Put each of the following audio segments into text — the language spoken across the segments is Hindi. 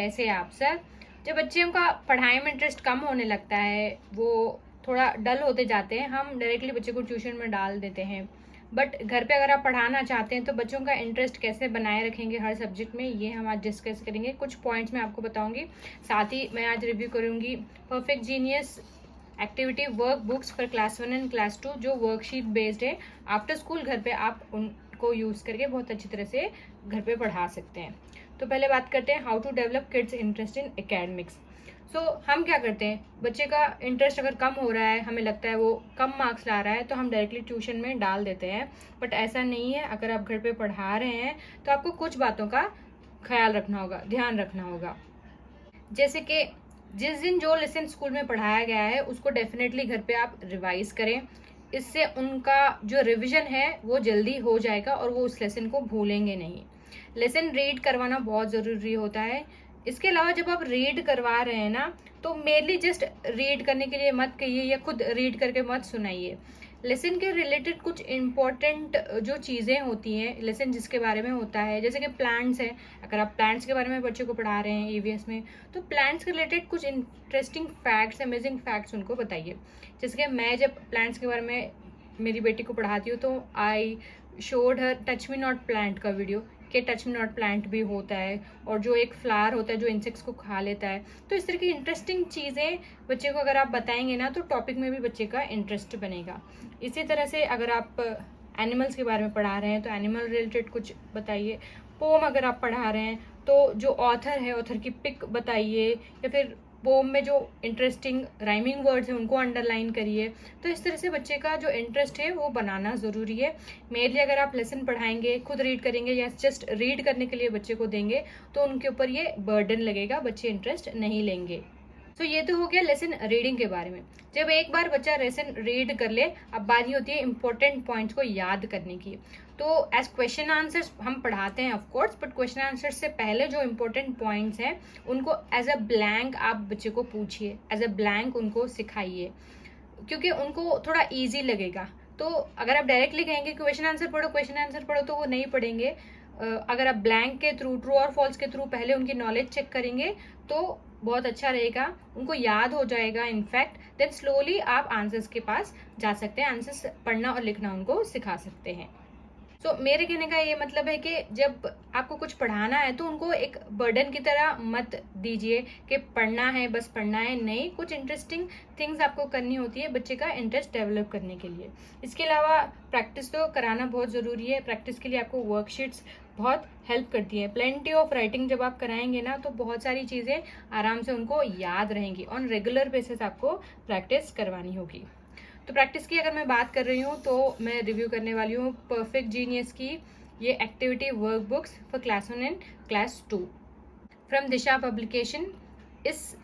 कैसे आप सर? जब बच्चों का पढ़ाई में इंटरेस्ट कम होने लगता है, वो थोड़ा डल होते जाते हैं, हम डायरेक्टली बच्चे को ट्यूशन में डाल देते हैं। बट घर पे अगर आप पढ़ाना चाहते हैं तो बच्चों का इंटरेस्ट कैसे बनाए रखेंगे हर सब्जेक्ट में, ये हम आज डिस्कस करेंगे। कुछ पॉइंट्स मैं आपको बताऊंगी, साथ ही मैं आज रिव्यू करूंगी perfect genius activity work books for class 1 and class 2, जो वर्कशीट बेस्ड है। आफ्टर स्कूल घर पे आप उनको यूज़ करके बहुत अच्छी तरह से घर पे पढ़ा सकते हैं। तो पहले बात करते हैं how to develop kids interest in academics. So हम क्या करते हैं, बच्चे का इंटरेस्ट अगर कम हो रहा है, हमें लगता है वो कम मार्क्स ला रहा है, तो हम डायरेक्टली ट्यूशन में डाल देते हैं। बट ऐसा नहीं है। अगर आप घर पे पढ़ा रहे हैं तो आपको कुछ बातों का ख्याल रखना होगा, ध्यान रखना होगा। जैसे कि जिस दिन जो लेसन स्कूल में पढ़ाया गया है उसको डेफिनेटली घर पे आप रिवाइज करें। इससे उनका जो रिवीजन है वो जल्दी हो जाएगा और वो उस लेसन को भूलेंगे नहीं। लेसन रीड करवाना बहुत ज़रूरी होता है। इसके अलावा जब आप रीड करवा रहे हैं ना, तो मेनली जस्ट रीड करने के लिए मत कहिए या खुद रीड करके मत सुनाइए। लेसन के रिलेटेड कुछ इम्पोर्टेंट जो चीज़ें होती हैं, लेसन जिसके बारे में होता है, जैसे कि प्लांट्स है। अगर आप प्लांट्स के बारे में बच्चों को पढ़ा रहे हैं ईवीएस में, तो प्लांट्स के रिलेटेड कुछ इंटरेस्टिंग फैक्ट्स, अमेजिंग फैक्ट्स उनको बताइए। जैसे कि मैं जब प्लांट्स के बारे में मेरी बेटी को पढ़ाती हूँ तो I showed her touch me not plant का वीडियो, कि टच मी नॉट प्लांट भी होता है, और जो एक फ्लावर होता है जो इंसेक्ट्स को खा लेता है। तो इस तरह की इंटरेस्टिंग चीज़ें बच्चे को अगर आप बताएंगे ना, तो टॉपिक में भी बच्चे का इंटरेस्ट बनेगा। इसी तरह से अगर आप एनिमल्स के बारे में पढ़ा रहे हैं तो एनिमल रिलेटेड कुछ बताइए। पोम अगर आप पढ़ा रहे हैं तो जो ऑथर है, ऑथर की पिक बताइए, या फिर पोम में जो इंटरेस्टिंग राइमिंग वर्ड्स हैं उनको अंडरलाइन करिए। तो इस तरह से बच्चे का जो इंटरेस्ट है वो बनाना ज़रूरी है। मेनली अगर आप लेसन पढ़ाएंगे, खुद रीड करेंगे या जस्ट रीड करने के लिए बच्चे को देंगे, तो उनके ऊपर ये बर्डन लगेगा, बच्चे इंटरेस्ट नहीं लेंगे। तो ये तो हो गया लेसन रीडिंग के बारे में। जब एक बार बच्चा लेसन रीड कर ले, अब बारी होती है इंपॉर्टेंट पॉइंट्स को याद करने की। तो एज क्वेश्चन आंसर्स हम पढ़ाते हैं of course, but question answers से पहले जो इंपॉर्टेंट पॉइंट्स हैं उनको एज अ ब्लैंक आप बच्चे को पूछिए, एज अ ब्लैंक उनको सिखाइए, क्योंकि उनको थोड़ा ईजी लगेगा। तो अगर आप डायरेक्टली कहेंगे क्वेश्चन आंसर पढ़ो, क्वेश्चन आंसर पढ़ो, तो वो नहीं पढ़ेंगे। अगर आप ब्लैंक के थ्रू, ट्रू और फॉल्स के थ्रू पहले उनकी नॉलेज चेक करेंगे तो बहुत अच्छा रहेगा, उनको याद हो जाएगा इनफैक्ट। देन स्लोली आप आंसर्स के पास जा सकते हैं, आंसर्स पढ़ना और लिखना उनको सिखा सकते हैं। तो मेरे कहने का ये मतलब है कि जब आपको कुछ पढ़ाना है तो उनको एक बर्डन की तरह मत दीजिए कि पढ़ना है, बस पढ़ना है। नहीं, कुछ इंटरेस्टिंग थिंग्स आपको करनी होती है बच्चे का इंटरेस्ट डेवलप करने के लिए। इसके अलावा प्रैक्टिस तो कराना बहुत ज़रूरी है। प्रैक्टिस के लिए आपको वर्कशीट्स बहुत हेल्प करती है। प्लेंटी ऑफ राइटिंग जब आप कराएंगे ना, तो बहुत सारी चीज़ें आराम से उनको याद रहेंगी। ऑन रेगुलर बेसिस आपको प्रैक्टिस करवानी होगी। तो प्रैक्टिस की अगर मैं बात कर रही हूँ तो मैं रिव्यू करने वाली हूँ परफेक्ट जीनियस की ये activity work books for class 1 and class 2 from Disha publication. इस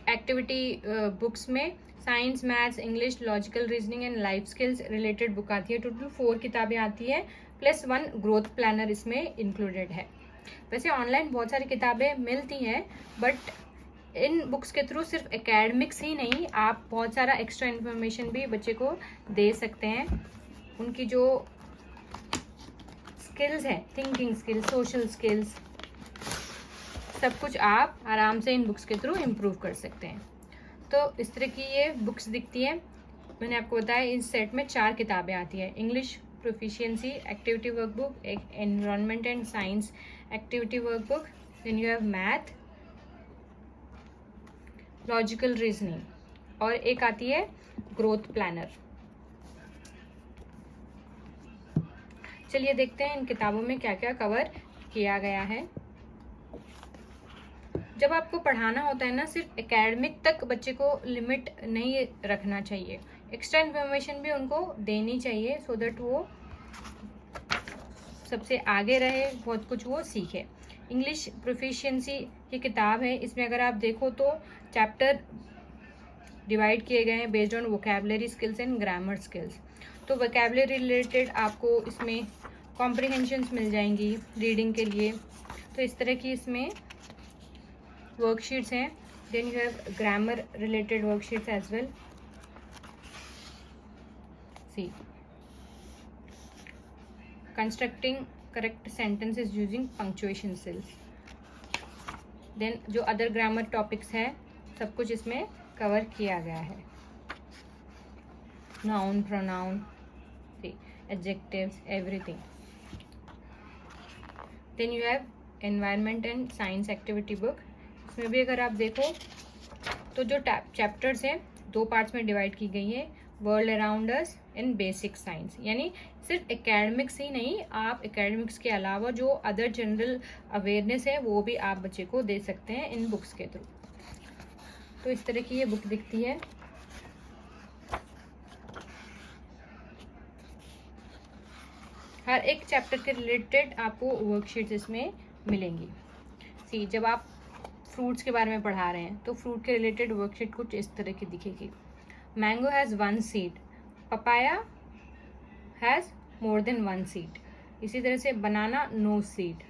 एक्टिविटी बुक्स में science, maths, English, logical reasoning and life skills related book आती है। टोटल 4 किताबें आती है, प्लस 1 ग्रोथ प्लानर इसमें इंक्लूडेड है। वैसे ऑनलाइन बहुत सारी किताबें मिलती हैं, बट इन बुक्स के थ्रू सिर्फ एकेडमिक्स ही नहीं, आप बहुत सारा एक्स्ट्रा इन्फॉर्मेशन भी बच्चे को दे सकते हैं। उनकी जो स्किल्स हैं, थिंकिंग स्किल्स, सोशल स्किल्स, सब कुछ आप आराम से इन बुक्स के थ्रू इम्प्रूव कर सकते हैं। तो इस तरह की ये बुक्स दिखती हैं। मैंने आपको बताया इस सेट में 4 किताबें आती है। इंग्लिश प्रोफिशिएंसी एक्टिविटी वर्कबुक, एक environment and science activity workbook, then you have math, logical reasoning, और एक आती है ग्रोथ प्लानर। चलिए देखते हैं इन किताबों में क्या क्या कवर किया गया है। जब आपको पढ़ाना होता है ना, सिर्फ एकेडमिक तक बच्चे को लिमिट नहीं रखना चाहिए, एक्स्ट्रा इन्फॉर्मेशन भी उनको देनी चाहिए, सो दैट वो सबसे आगे रहे, बहुत कुछ वो सीखे। इंग्लिश प्रोफिशिएंसी की किताब है। इसमें अगर आप देखो तो चैप्टर डिवाइड किए गए हैं based on vocabulary skills and grammar skills. तो वोकैबुलरी रिलेटेड आपको इसमें कॉम्प्रिहेंशंस मिल जाएंगी रीडिंग के लिए। तो इस तरह की इसमें वर्कशीट्स हैं। Then you have grammar related worksheets as well. See constructing correct sentences using punctuation cells. Then जो अदर ग्रामर टॉपिक्स है सब कुछ इसमें कवर किया गया है, noun, pronoun, adjectives, everything. Then you have environment and science activity book. इसमें भी अगर आप देखो तो जो चैप्टर्स हैं 2 पार्ट्स में डिवाइड की गई है, world around us and basic science. यानी सिर्फ एकेडमिक्स ही नहीं, आप एकेडमिक्स के अलावा जो अदर जनरल अवेयरनेस है वो भी आप बच्चे को दे सकते हैं इन बुक्स के थ्रू। तो इस तरह की ये बुक दिखती है। हर एक चैप्टर के रिलेटेड आपको वर्कशीट्स इसमें मिलेंगी। सी, जब आप फ्रूट्स के बारे में पढ़ा रहे हैं तो फ्रूट के रिलेटेड वर्कशीट कुछ इस तरह की दिखेगी। Mango has 1 seed, papaya has more than 1 seed. इसी तरह से banana no seed,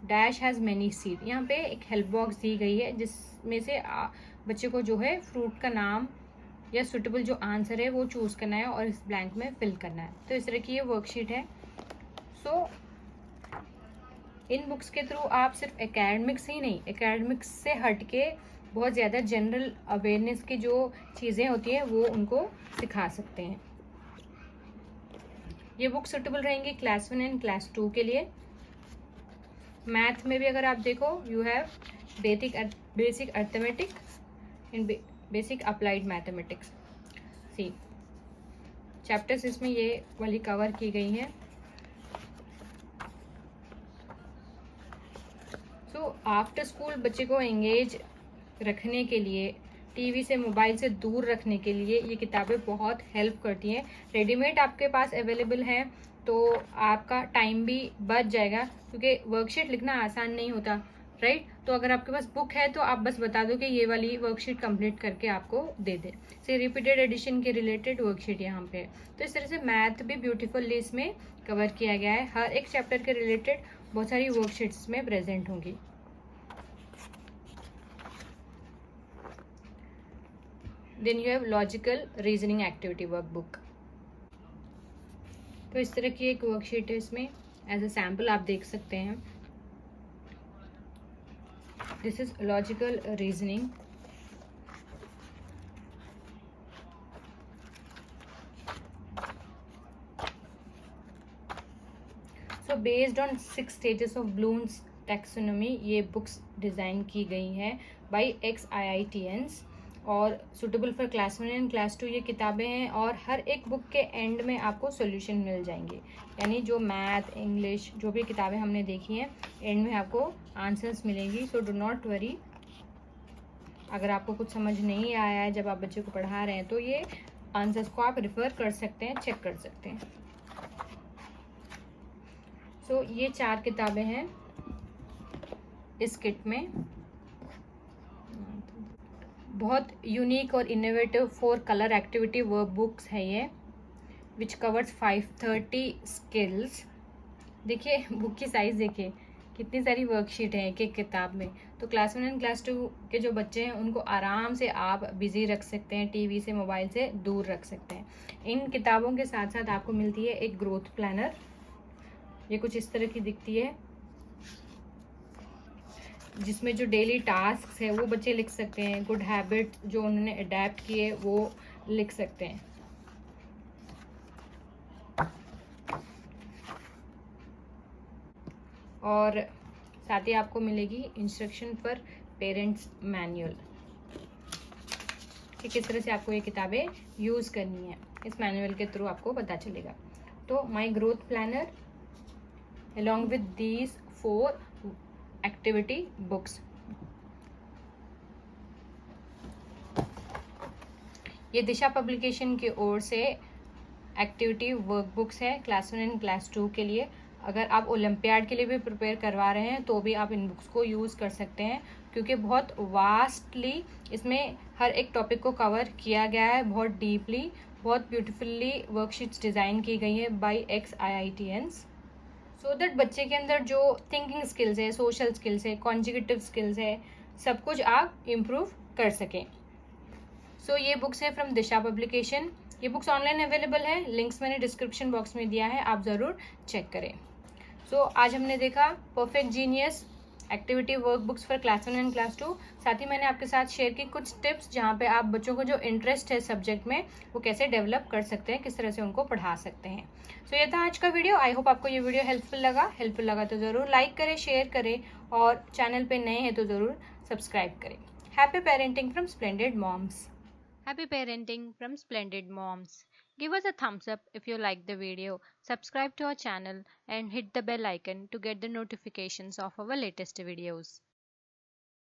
dash has many seed. यहाँ पे एक हेल्प बॉक्स दी गई है जिसमें से बच्चे को जो है फ्रूट का नाम या सुटेबल जो आंसर है वो चूज़ करना है और इस ब्लैंक में फिल करना है। तो इस तरह की ये वर्कशीट है। सो इन बुक्स के थ्रू आप सिर्फ एकेडमिक्स ही नहीं, एकेडमिक्स से हटके बहुत ज़्यादा जनरल अवेयरनेस की जो चीज़ें होती हैं वो उनको सिखा सकते हैं। ये बुक सूटेबल रहेंगी क्लास 1 एंड क्लास 2 के लिए। मैथ में भी अगर आप देखो, you have basic arithmetic and basic applied mathematics. See, chapters इसमें ये वाली कवर की गई हैं। सो आफ्टर स्कूल बच्चे को एंगेज रखने के लिए, टीवी से, मोबाइल से दूर रखने के लिए ये किताबें बहुत हेल्प करती हैं। रेडीमेड आपके पास अवेलेबल है तो आपका टाइम भी बच जाएगा, क्योंकि वर्कशीट लिखना आसान नहीं होता, राइट। तो अगर आपके पास बुक है तो आप बस बता दो कि ये वाली वर्कशीट कंप्लीट करके आपको दे दे। से रिपीटेड एडिशन के रिलेटेड वर्कशीट यहाँ पे है। तो इस तरह से मैथ भी ब्यूटीफुली इसमें कवर किया गया है। हर एक चैप्टर के रिलेटेड बहुत सारी वर्कशीट्स में प्रेजेंट होंगी। Then you have logical reasoning activity workbook. तो इस तरह की एक वर्कशीट है, इसमें एज अ सैम्पल आप देख सकते हैं। This is logical reasoning. So based on 6 stages of Bloom's taxonomy ये बुक्स डिज़ाइन की गई हैं बाय ex-IITians और suitable for class 1 and class 2 ये किताबें हैं। और हर एक बुक के एंड में आपको सॉल्यूशन मिल जाएंगे, यानी जो मैथ, इंग्लिश, जो भी किताबें हमने देखी हैं एंड में आपको आंसर्स मिलेंगी। So do not worry. अगर आपको कुछ समझ नहीं आया है जब आप बच्चे को पढ़ा रहे हैं तो ये आंसर्स को आप रिफ़र कर सकते हैं, चेक कर सकते हैं। सो ये 4 किताबें हैं इस किट में। बहुत यूनिक और innovative 4 colour activity work books है ये, विच कवर्स 530 स्किल्स। देखिए बुक की साइज़ देखिए, कितनी सारी वर्कशीट है एक एक किताब में। तो क्लास 1 एंड क्लास 2 के जो बच्चे हैं उनको आराम से आप बिजी रख सकते हैं, टीवी से, मोबाइल से दूर रख सकते हैं। इन किताबों के साथ साथ आपको मिलती है एक ग्रोथ प्लानर। ये कुछ इस तरह की दिखती है, जिसमें जो डेली टास्क है वो बच्चे लिख सकते हैं, गुड हैबिट जो उन्होंने अडेप्ट किए वो लिख सकते हैं। और साथ ही आपको मिलेगी इंस्ट्रक्शन फॉर पेरेंट्स मैनुअल कि किस तरह से आपको ये किताबें यूज़ करनी है। इस मैनुअल के थ्रू आपको पता चलेगा। तो my growth planner along with these 4 activity books। ये दिशा पब्लिकेशन की ओर से एक्टिविटी वर्कबुक्स है क्लास 1 एंड क्लास 2 के लिए। अगर आप ओलंपियाड के लिए भी प्रिपेयर करवा रहे हैं तो भी आप इन बुक्स को यूज़ कर सकते हैं, क्योंकि बहुत वास्टली इसमें हर एक टॉपिक को कवर किया गया है, बहुत डीपली, बहुत ब्यूटीफुल्ली वर्कशीट्स डिज़ाइन की गई है बाय ex-IITians, सो दैट बच्चे के अंदर जो थिंकिंग स्किल्स है, सोशल स्किल्स है, कॉन्जिगेटिव स्किल्स है, सब कुछ आप इम्प्रूव कर सकें। सो ये बुक्स है फ्रॉम दिशा पब्लिकेशन। ये बुक्स ऑनलाइन अवेलेबल है, लिंक्स मैंने डिस्क्रिप्शन बॉक्स में दिया है, आप ज़रूर चेक करें। सो आज हमने देखा perfect genius, activity workbooks for class 1 and class 2। साथ ही मैंने आपके साथ शेयर की कुछ टिप्स जहाँ पे आप बच्चों को जो इंटरेस्ट है सब्जेक्ट में वो कैसे डेवलप कर सकते हैं, किस तरह से उनको पढ़ा सकते हैं। सो ये था आज का वीडियो। आई होप आपको ये वीडियो हेल्पफुल लगा तो ज़रूर लाइक करें, शेयर करें और चैनल पे नए हैं तो ज़रूर सब्सक्राइब करें। Happy parenting from Splendid Moms. Happy parenting from Splendid Moms. Give us a thumbs up if you like the video, subscribe to our channel and hit the bell icon to get the notifications of our latest videos.